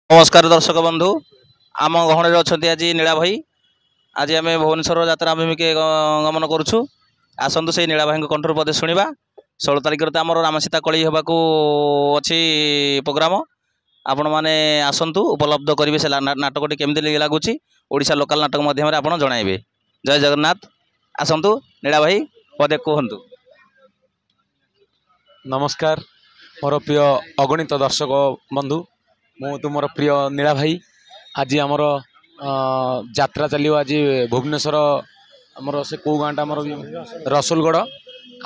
नमस्कार दर्शक बंधु आम गहन अच्छा आज नीला भाई आज आम भुवनेश्वर यात्रा अभिमुखे गमन करुँ आसतु से नीला भाई कंठर पदे शुणा 16 तारिख तो आम राम सीता कली होगा अच्छी प्रोग्राम आपण मैंने आसतु उपलब्ध करेंगे से नाटक केमी लगुच ओडिशा लोकल नाटक मध्यम आप जनइबे। जय जगन्नाथ। आसतु नीला भाई पदे कहतु। नमस्कार मोर प्रिय अगणित दर्शक बंधु मु तुम प्रिय नीला भाई आज आमर यात्रा चलो आज भुवनेश्वर आमर से कौ गाँटा आमर रसुलगढ़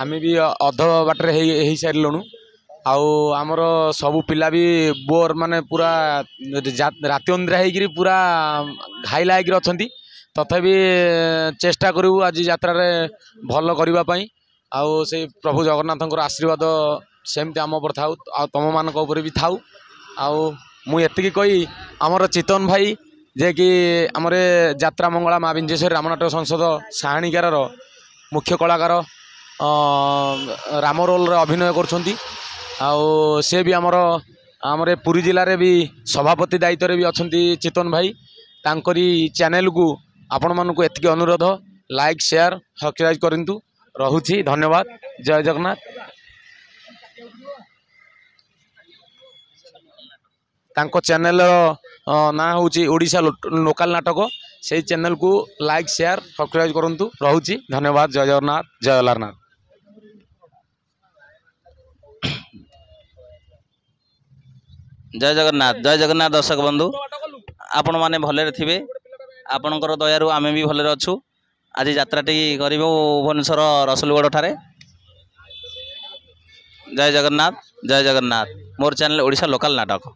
आम भी अध बाटर हो सारूँ आमर सबू पिला भी बोर माने पूरा राति अंधेरा होकर पूरा घाइला होकर अच्छा तथापि चेष्टा करूँ आज यात्रा भल करने आउ से प्रभु जगन्नाथ आशीर्वाद सेमती आम पर थाउ तुम मान भी थाउ आउ मुझे कही आमर चितन भाई जे कि आमर यात्रा मंगला माँ विंजेश्वरी रामनाटक संसद साहाणीकार मुख्य कलाकार राम रोल अभिनय कर से भी आमर पुरी जिले में भी सभापति दायित्व भी अच्छा चितन भाई तांकरी चैनल को आपण मानक एतिक अनुरोध लाइक शेयर सब्सक्राइब करूँ रहुछि। धन्यवाद। जय जगन्नाथ। तांको चैनल ना होची ओडिशा लोकल नाटक से चैनल को लाइक शेयर सब्सक्राइब करूँ रहुछि। धन्यवाद। जय जगन्नाथ। जय अलारनाथ। जय जगन्नाथ। जय जगन्नाथ। दर्शक बंधु आपण मैंने भले थे आपणकर दयारु आम भी भले अच्छु। आज यात्राटी करूँ भुवनेश्वर रसुलगढ़ ठारे। जय जगन्नाथ। जय जगन्नाथ। मोर चैनल ओडिशा लोकल नाटक।